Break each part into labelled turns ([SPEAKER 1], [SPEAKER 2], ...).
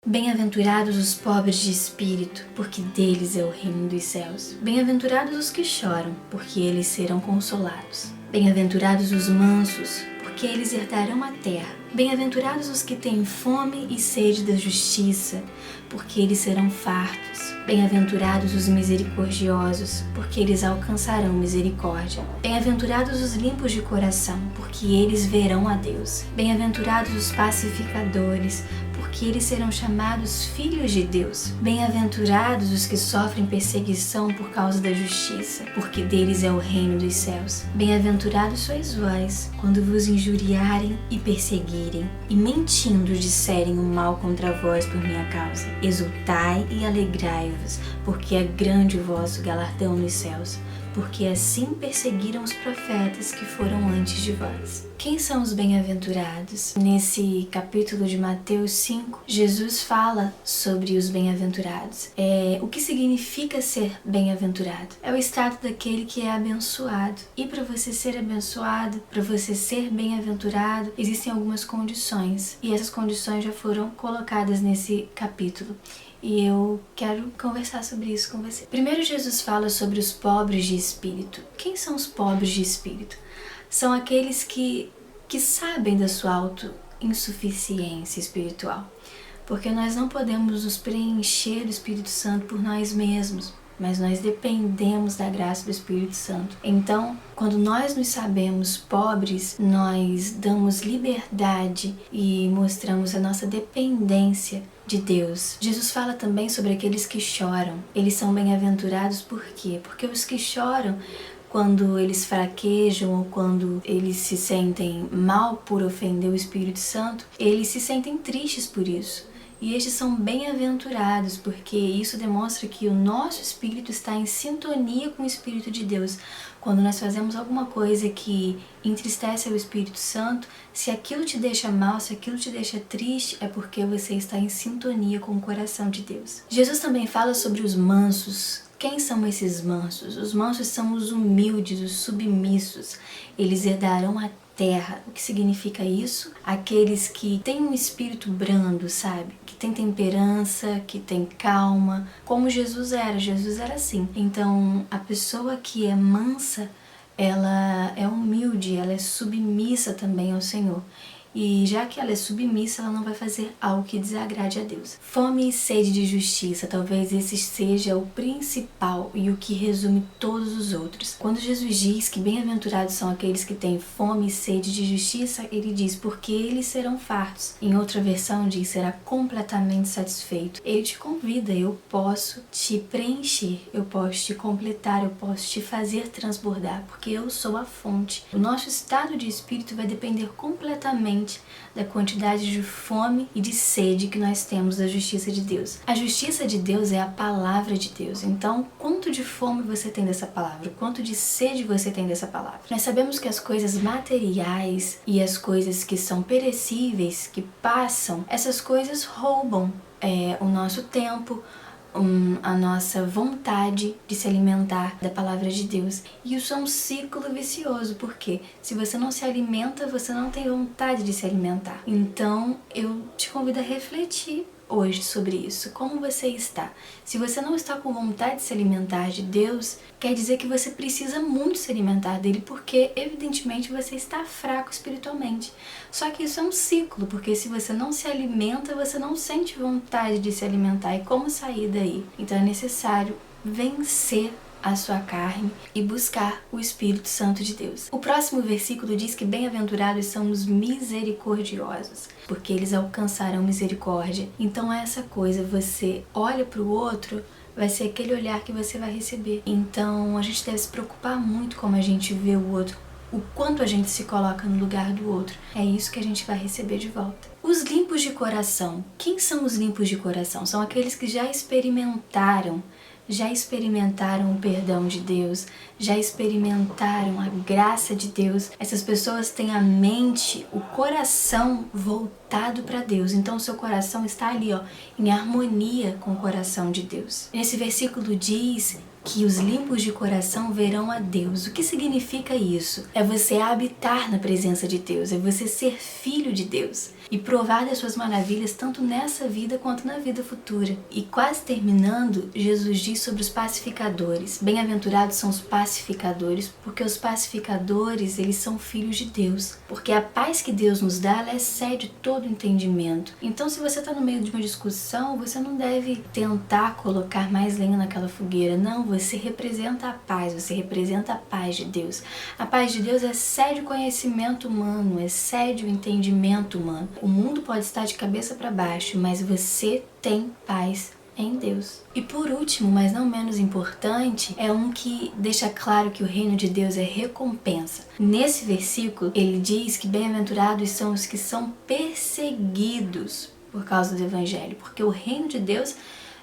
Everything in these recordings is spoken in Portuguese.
[SPEAKER 1] Bem-aventurados os pobres de espírito, porque deles é o reino dos céus. Bem-aventurados os que choram, porque eles serão consolados. Bem-aventurados os mansos, porque eles herdarão a terra. Bem-aventurados os que têm fome e sede da justiça, porque eles serão fartos. Bem-aventurados os misericordiosos, porque eles alcançarão misericórdia. Bem-aventurados os limpos de coração, porque eles verão a Deus. Bem-aventurados os pacificadores, porque eles serão chamados filhos de Deus. Bem-aventurados os que sofrem perseguição por causa da justiça, porque deles é o reino dos céus. Bem-aventurados sois vós, quando vos injuriarem e perseguirem, e mentindo disserem o mal contra vós por minha causa. Exultai e alegrai-vos, porque é grande o vosso galardão nos céus, porque assim perseguiram os profetas que foram antes de vós. Quem são os bem-aventurados? Nesse capítulo de Mateus 5, Jesus fala sobre os bem-aventurados. O que significa ser bem-aventurado? É o estado daquele que é abençoado. E para você ser abençoado, para você ser bem-aventurado, existem algumas condições. E essas condições já foram colocadas nesse capítulo. E eu quero conversar sobre isso com você. Primeiro, Jesus fala sobre os pobres de espírito. Quem são os pobres de espírito? São aqueles que sabem da sua autoinsuficiência espiritual. Porque nós não podemos nos preencher do Espírito Santo por nós mesmos, mas nós dependemos da graça do Espírito Santo. Então, quando nós nos sabemos pobres, nós damos liberdade e mostramos a nossa dependência de Deus. Jesus fala também sobre aqueles que choram. Eles são bem-aventurados por quê? Porque os que choram, quando eles fraquejam ou quando eles se sentem mal por ofender o Espírito Santo, eles se sentem tristes por isso. E estes são bem-aventurados, porque isso demonstra que o nosso espírito está em sintonia com o Espírito de Deus. Quando nós fazemos alguma coisa que entristece o Espírito Santo, se aquilo te deixa mal, se aquilo te deixa triste, é porque você está em sintonia com o coração de Deus. Jesus também fala sobre os mansos. Quem são esses mansos? Os mansos são os humildes, os submissos. Eles herdarão a terra. O que significa isso? Aqueles que têm um espírito brando, sabe? Que tem temperança, que tem calma, como Jesus era. Jesus era assim. Então, a pessoa que é mansa, ela é humilde, ela é submissa também ao Senhor. E já que ela é submissa, ela não vai fazer algo que desagrade a Deus. Fome e sede de justiça, talvez esse seja o principal e o que resume todos os outros. Quando Jesus diz que bem-aventurados são aqueles que têm fome e sede de justiça, ele diz, porque eles serão fartos. Em outra versão diz, será completamente satisfeito. Ele te convida, eu posso te preencher, eu posso te completar, eu posso te fazer transbordar, porque eu sou a fonte. O nosso estado de espírito vai depender completamente da quantidade de fome e de sede que nós temos da justiça de Deus. A justiça de Deus é a palavra de Deus. Então, quanto de fome você tem dessa palavra? Quanto de sede você tem dessa palavra? Nós sabemos que as coisas materiais e as coisas que são perecíveis, que passam, essas coisas roubam o nosso tempo, a nossa vontade de se alimentar da palavra de Deus. E isso é um ciclo vicioso, porque se você não se alimenta, você não tem vontade de se alimentar. Então, eu te convido a refletir hoje sobre isso. Como você está? Se você não está com vontade de se alimentar de Deus, quer dizer que você precisa muito se alimentar dele, porque evidentemente você está fraco espiritualmente. Só que isso é um ciclo, porque se você não se alimenta, você não sente vontade de se alimentar. E como sair daí? Então é necessário vencer a sua carne e buscar o Espírito Santo de Deus. O próximo versículo diz que bem-aventurados são os misericordiosos, porque eles alcançarão misericórdia. Então é essa coisa, você olha para o outro, vai ser aquele olhar que você vai receber. Então a gente deve se preocupar muito como a gente vê o outro, o quanto a gente se coloca no lugar do outro. É isso que a gente vai receber de volta. Os limpos de coração. Quem são os limpos de coração? São aqueles que já experimentaram o perdão de Deus, já experimentaram a graça de Deus. Essas pessoas têm a mente, o coração voltado para Deus. Então o seu coração está ali, em harmonia com o coração de Deus. Esse versículo diz que os limpos de coração verão a Deus. O que significa isso? É você habitar na presença de Deus, é você ser filho de Deus. e provar das suas maravilhas tanto nessa vida quanto na vida futura. E quase terminando, Jesus diz sobre os pacificadores. Bem-aventurados são os pacificadores, porque os pacificadores, eles são filhos de Deus. Porque a paz que Deus nos dá, ela excede todo entendimento. Então, se você está no meio de uma discussão, você não deve tentar colocar mais lenha naquela fogueira. Não, você representa a paz, você representa a paz de Deus. A paz de Deus excede o conhecimento humano, excede o entendimento humano. O mundo pode estar de cabeça para baixo, mas você tem paz em Deus. E por último, mas não menos importante, é um que deixa claro que o reino de Deus é recompensa. Nesse versículo, ele diz que bem-aventurados são os que são perseguidos por causa do evangelho, porque o reino de Deus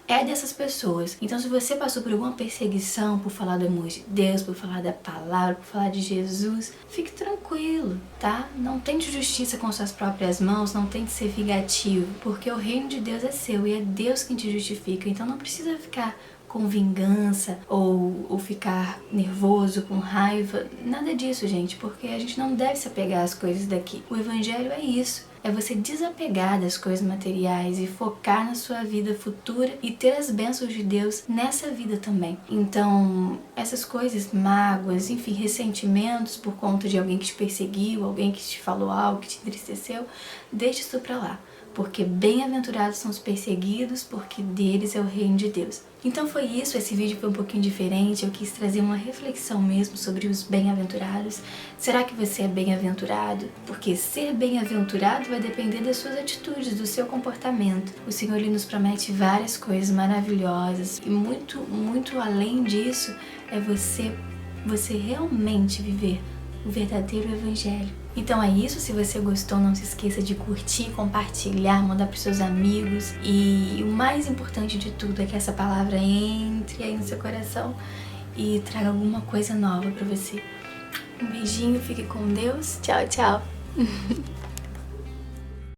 [SPEAKER 1] é dessas pessoas. Então, se você passou por alguma perseguição por falar do amor de Deus, por falar da palavra, por falar de Jesus, fique tranquilo, tá? Não tente justiça com suas próprias mãos, não tente ser vingativo, porque o reino de Deus é seu e é Deus quem te justifica. Então, não precisa ficar com vingança ou ficar nervoso, com raiva, nada disso, gente, porque a gente não deve se apegar às coisas daqui. O evangelho é isso. É você desapegar das coisas materiais e focar na sua vida futura e ter as bênçãos de Deus nessa vida também. Então, essas coisas, mágoas, enfim, ressentimentos por conta de alguém que te perseguiu, alguém que te falou algo, que te entristeceu, deixe isso pra lá. Porque bem-aventurados são os perseguidos, porque deles é o reino de Deus. Então foi isso, esse vídeo foi um pouquinho diferente, eu quis trazer uma reflexão mesmo sobre os bem-aventurados. Será que você é bem-aventurado? Porque ser bem-aventurado vai depender das suas atitudes, do seu comportamento. O Senhor ele nos promete várias coisas maravilhosas e muito além disso é você realmente viver o verdadeiro evangelho. Então é isso, se você gostou, não se esqueça de curtir, compartilhar, mandar para os seus amigos. E o mais importante de tudo é que essa palavra entre aí no seu coração e traga alguma coisa nova para você. Um beijinho, fique com Deus. Tchau, tchau.